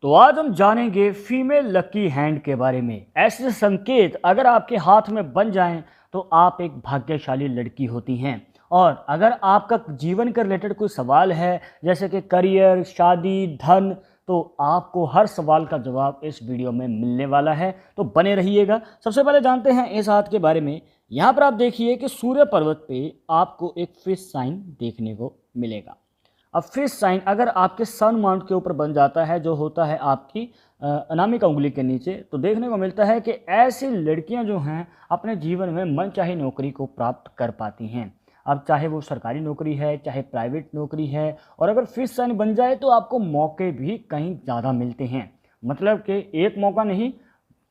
तो आज हम जानेंगे फीमेल लकी हैंड के बारे में। ऐसे संकेत अगर आपके हाथ में बन जाएं तो आप एक भाग्यशाली लड़की होती हैं। और अगर आपका जीवन के रिलेटेड कोई सवाल है, जैसे कि करियर, शादी, धन, तो आपको हर सवाल का जवाब इस वीडियो में मिलने वाला है। तो बने रहिएगा। सबसे पहले जानते हैं इस हाथ के बारे में। यहाँ पर आप देखिए कि सूर्य पर्वत पे आपको एक फिश साइन देखने को मिलेगा। अब फिश साइन अगर आपके सन माउंट के ऊपर बन जाता है, जो होता है आपकी अनामिका उंगली के नीचे, तो देखने को मिलता है कि ऐसी लड़कियां जो हैं अपने जीवन में मनचाही नौकरी को प्राप्त कर पाती हैं। अब चाहे वो सरकारी नौकरी है, चाहे प्राइवेट नौकरी है, और अगर फिश साइन बन जाए तो आपको मौके भी कहीं ज़्यादा मिलते हैं। मतलब कि एक मौका नहीं,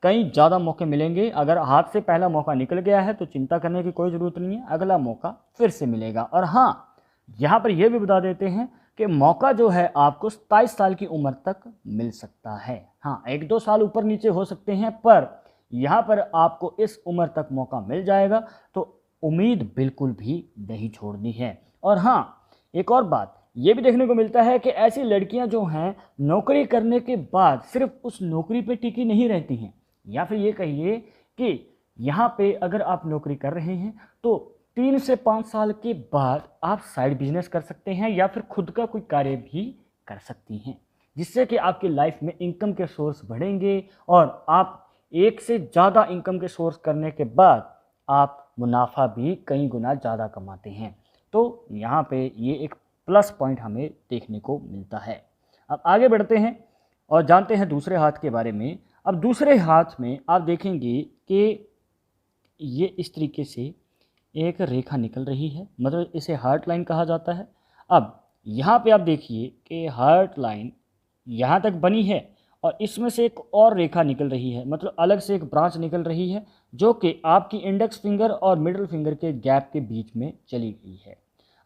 कई ज़्यादा मौके मिलेंगे। अगर हाथ से पहला मौका निकल गया है तो चिंता करने की कोई ज़रूरत नहीं है, अगला मौका फिर से मिलेगा। और हाँ, यहाँ पर यह भी बता देते हैं कि मौका जो है आपको 27 साल की उम्र तक मिल सकता है। हाँ, 1-2 साल ऊपर नीचे हो सकते हैं, पर यहाँ पर आपको इस उम्र तक मौका मिल जाएगा। तो उम्मीद बिल्कुल भी नहीं छोड़नी है। और हाँ, एक और बात ये भी देखने को मिलता है कि ऐसी लड़कियां जो हैं नौकरी करने के बाद सिर्फ उस नौकरी पे टिकी नहीं रहती हैं। या फिर ये कहिए कि यहाँ पे अगर आप नौकरी कर रहे हैं तो 3 से 5 साल के बाद आप साइड बिजनेस कर सकते हैं, या फिर खुद का कोई कार्य भी कर सकती हैं, जिससे कि आपकी लाइफ में इनकम के सोर्स बढ़ेंगे। और आप एक से ज़्यादा इनकम के सोर्स करने के बाद आप मुनाफा भी कई गुना ज़्यादा कमाते हैं। तो यहाँ पे ये एक प्लस पॉइंट हमें देखने को मिलता है। अब आगे बढ़ते हैं और जानते हैं दूसरे हाथ के बारे में। अब दूसरे हाथ में आप देखेंगे कि ये इस तरीके से एक रेखा निकल रही है, मतलब इसे हार्ट लाइन कहा जाता है। अब यहाँ पे आप देखिए कि हार्ट लाइन यहाँ तक बनी है और इसमें से एक और रेखा निकल रही है, मतलब अलग से एक ब्रांच निकल रही है, जो कि आपकी इंडेक्स फिंगर और मिडिल फिंगर के गैप के बीच में चली गई है।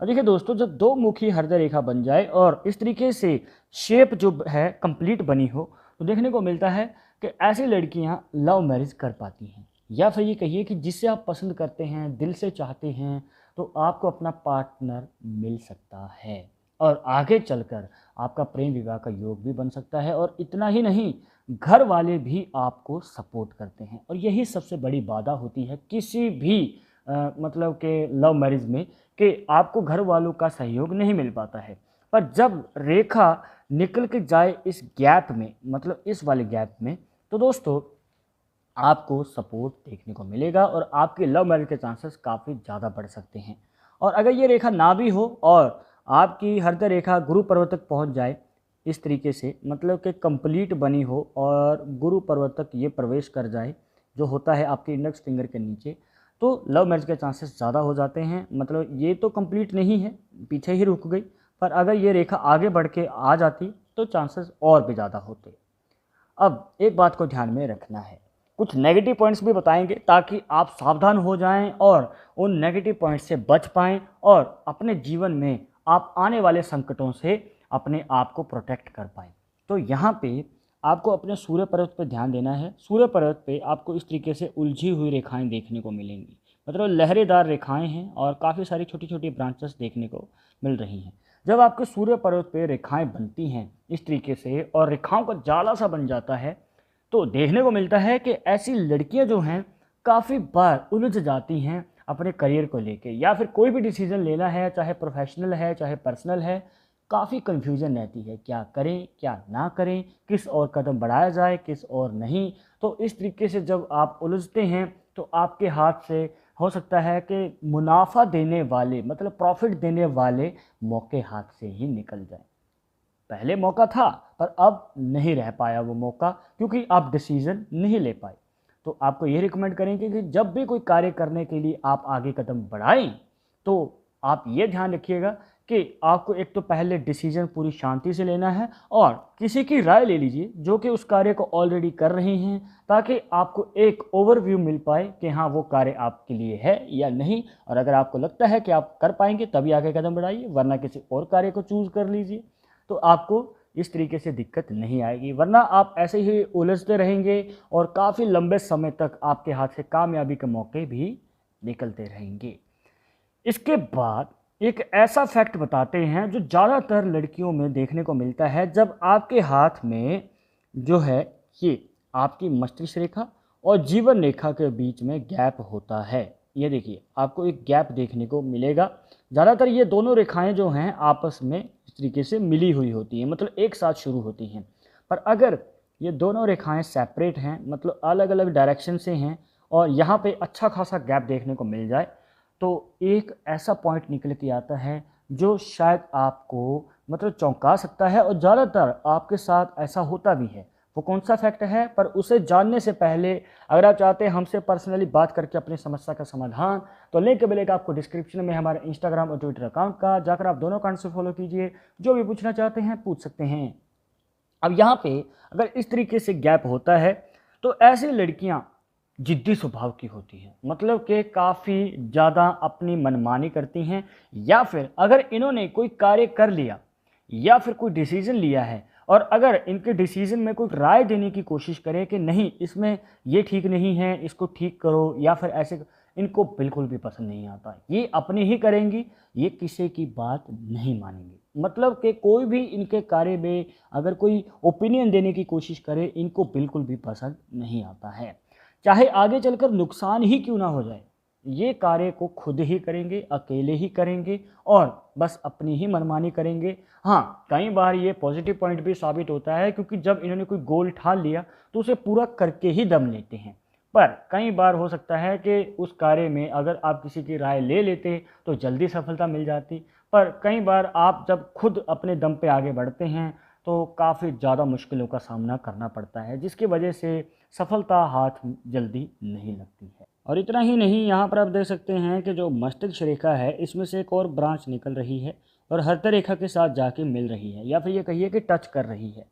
और देखिए दोस्तों, जब दो मुखी हृदय रेखा बन जाए और इस तरीके से शेप जो है कंप्लीट बनी हो, तो देखने को मिलता है कि ऐसी लड़कियां लव मैरिज कर पाती हैं। या फिर ये कहिए कि जिसे आप पसंद करते हैं, दिल से चाहते हैं, तो आपको अपना पार्टनर मिल सकता है और आगे चलकर आपका प्रेम विवाह का योग भी बन सकता है। और इतना ही नहीं, घर वाले भी आपको सपोर्ट करते हैं। और यही सबसे बड़ी बाधा होती है किसी भी मतलब के लव मैरिज में, कि आपको घर वालों का सहयोग नहीं मिल पाता है। पर जब रेखा निकल के जाए इस गैप में, मतलब इस वाले गैप में, तो दोस्तों आपको सपोर्ट देखने को मिलेगा और आपके लव मैरिज के चांसेस काफ़ी ज़्यादा बढ़ सकते हैं। और अगर ये रेखा ना भी हो और आपकी हृदय रेखा गुरु पर्वत तक पहुंच जाए इस तरीके से, मतलब कि कंप्लीट बनी हो और गुरु पर्वत तक ये प्रवेश कर जाए, जो होता है आपके इंडेक्स फिंगर के नीचे, तो लव मैरिज के चांसेस ज़्यादा हो जाते हैं। मतलब ये तो कंप्लीट नहीं है, पीछे ही रुक गई, पर अगर ये रेखा आगे बढ़ के आ जाती तो चांसेस और भी ज़्यादा होते। अब एक बात को ध्यान में रखना है, कुछ नेगेटिव पॉइंट्स भी बताएंगे ताकि आप सावधान हो जाएं और उन नेगेटिव पॉइंट्स से बच पाएं और अपने जीवन में आप आने वाले संकटों से अपने आप को प्रोटेक्ट कर पाएं। तो यहाँ पे आपको अपने सूर्य पर्वत पर ध्यान देना है। सूर्य पर्वत पे आपको इस तरीके से उलझी हुई रेखाएं देखने को मिलेंगी, मतलब लहरेदार रेखाएं हैं और काफ़ी सारी छोटी छोटी ब्रांचेस देखने को मिल रही हैं। जब आपके सूर्य पर्वत पे रेखाएं बनती हैं इस तरीके से और रेखाओं का जाला सा बन जाता है, तो देखने को मिलता है कि ऐसी लड़कियां जो हैं काफ़ी बार उलझ जाती हैं अपने करियर को लेके, या फिर कोई भी डिसीजन लेना है, चाहे प्रोफेशनल है चाहे पर्सनल है, काफ़ी कंफ्यूजन रहती है, क्या करें क्या ना करें, किस और कदम बढ़ाया जाए किस और नहीं। तो इस तरीके से जब आप उलझते हैं तो आपके हाथ से हो सकता है कि मुनाफा देने वाले, मतलब प्रॉफिट देने वाले मौके हाथ से ही निकल जाए। पहले मौका था पर अब नहीं रह पाया वो मौका, क्योंकि आप डिसीजन नहीं ले पाए। तो आपको ये रिकमेंड करेंगे कि जब भी कोई कार्य करने के लिए आप आगे कदम बढ़ाएं, तो आप ये ध्यान रखिएगा कि आपको एक तो पहले डिसीजन पूरी शांति से लेना है और किसी की राय ले लीजिए जो कि उस कार्य को ऑलरेडी कर रहे हैं, ताकि आपको एक ओवरव्यू मिल पाए कि हाँ वो कार्य आपके लिए है या नहीं। और अगर आपको लगता है कि आप कर पाएंगे तभी आगे कदम बढ़ाइए, वरना किसी और कार्य को चूज कर लीजिए। तो आपको इस तरीके से दिक्कत नहीं आएगी, वरना आप ऐसे ही उलझते रहेंगे और काफ़ी लंबे समय तक आपके हाथ से कामयाबी के मौके भी निकलते रहेंगे। इसके बाद एक ऐसा फैक्ट बताते हैं जो ज़्यादातर लड़कियों में देखने को मिलता है। जब आपके हाथ में जो है ये आपकी मस्तिष्क रेखा और जीवन रेखा के बीच में गैप होता है। ये देखिए आपको एक गैप देखने को मिलेगा। ज़्यादातर ये दोनों रेखाएं जो हैं आपस में इस तरीके से मिली हुई होती हैं, मतलब एक साथ शुरू होती हैं। पर अगर ये दोनों रेखाएं सेपरेट हैं, मतलब अलग अलग डायरेक्शन से हैं, और यहाँ पे अच्छा खासा गैप देखने को मिल जाए, तो एक ऐसा पॉइंट निकल के आता है जो शायद आपको मतलब चौंका सकता है, और ज़्यादातर आपके साथ ऐसा होता भी है। वो कौन सा फैक्ट है, पर उसे जानने से पहले अगर आप चाहते हैं हमसे पर्सनली बात करके अपनी समस्या का समाधान, तो लिंक मिलेगा आपको डिस्क्रिप्शन में हमारे इंस्टाग्राम और ट्विटर अकाउंट का, जाकर आप दोनों अकाउंट से फॉलो कीजिए। जो भी पूछना चाहते हैं पूछ सकते हैं। अब यहाँ पे अगर इस तरीके से गैप होता है तो ऐसी लड़कियाँ जिद्दी स्वभाव की होती हैं, मतलब कि काफ़ी ज़्यादा अपनी मनमानी करती हैं, या फिर अगर इन्होंने कोई कार्य कर लिया या फिर कोई डिसीजन लिया है और अगर इनके डिसीजन में कोई राय देने की कोशिश करे कि नहीं इसमें ये ठीक नहीं है, इसको ठीक करो या फिर ऐसे, इनको बिल्कुल भी पसंद नहीं आता। ये अपनी ही करेंगी, ये किसी की बात नहीं मानेंगी। मतलब कि कोई भी इनके कार्य में अगर कोई ओपिनियन देने की कोशिश करे, इनको बिल्कुल भी पसंद नहीं आता है, चाहे आगे चलकर नुकसान ही क्यों ना हो जाए। ये कार्य को खुद ही करेंगे, अकेले ही करेंगे और बस अपनी ही मनमानी करेंगे। हाँ, कई बार ये पॉजिटिव पॉइंट भी साबित होता है, क्योंकि जब इन्होंने कोई गोल ठान लिया तो उसे पूरा करके ही दम लेते हैं। पर कई बार हो सकता है कि उस कार्य में अगर आप किसी की राय ले लेते तो जल्दी सफलता मिल जाती, पर कई बार आप जब खुद अपने दम पे आगे बढ़ते हैं तो काफ़ी ज़्यादा मुश्किलों का सामना करना पड़ता है, जिसकी वजह से सफलता हाथ जल्दी नहीं लगती है। और इतना ही नहीं, यहाँ पर आप देख सकते हैं कि जो मस्तिष्क रेखा है इसमें से एक और ब्रांच निकल रही है और हर्त रेखा के साथ जाके मिल रही है, या फिर ये कहिए कि टच कर रही है।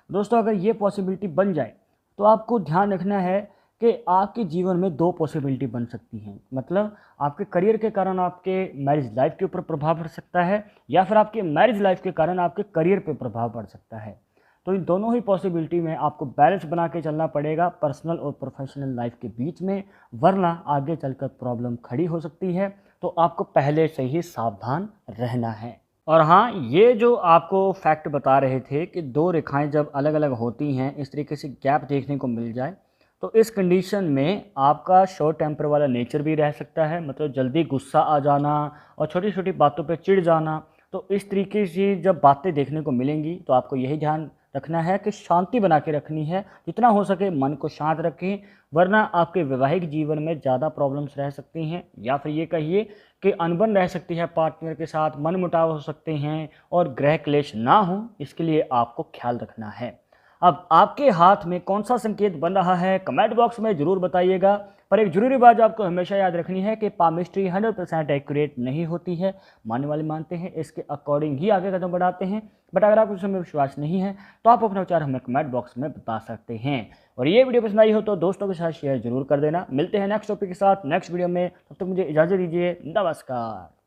दोस्तों, अगर ये पॉसिबिलिटी बन जाए तो आपको ध्यान रखना है कि आपके जीवन में दो पॉसिबिलिटी बन सकती हैं। मतलब आपके करियर के कारण आपके मैरिज लाइफ के ऊपर प्रभाव पड़ सकता है, या फिर आपके मैरिज लाइफ के कारण आपके करियर पे प्रभाव पड़ सकता है। तो इन दोनों ही पॉसिबिलिटी में आपको बैलेंस बना के चलना पड़ेगा पर्सनल और प्रोफेशनल लाइफ के बीच में, वरना आगे चलकर प्रॉब्लम खड़ी हो सकती है। तो आपको पहले से ही सावधान रहना है। और हाँ, ये जो आपको फैक्ट बता रहे थे कि दो रेखाएं जब अलग अलग होती हैं, इस तरीके से गैप देखने को मिल जाए, तो इस कंडीशन में आपका शॉर्ट टेम्पर वाला नेचर भी रह सकता है, मतलब जल्दी गुस्सा आ जाना और छोटी छोटी बातों पे चिढ़ जाना। तो इस तरीके से जब बातें देखने को मिलेंगी तो आपको यही ध्यान रखना है कि शांति बना के रखनी है, जितना हो सके मन को शांत रखें, वरना आपके वैवाहिक जीवन में ज़्यादा प्रॉब्लम्स रह सकती हैं, या फिर ये कहिए कि अनबन रह सकती है पार्टनर के साथ, मनमुटाव हो सकते हैं और गृह क्लेश ना हो, इसके लिए आपको ख्याल रखना है। अब आपके हाथ में कौन सा संकेत बन रहा है कमेंट बॉक्स में ज़रूर बताइएगा। पर एक जरूरी बात जो आपको हमेशा याद रखनी है कि पामिस्ट्री 100% एक्यूरेट नहीं होती है। मानने वाले मानते हैं, इसके अकॉर्डिंग ही आगे कदम बढ़ाते हैं। बट अगर आपको इसमें विश्वास नहीं है तो आप अपने विचार हमें कमेंट बॉक्स में बता सकते हैं। और ये वीडियो पसंद आई हो तो दोस्तों के साथ शेयर जरूर कर देना। मिलते हैं नेक्स्ट टॉपिक के साथ नेक्स्ट वीडियो में, तब तक मुझे इजाज़त दीजिए। नमस्कार।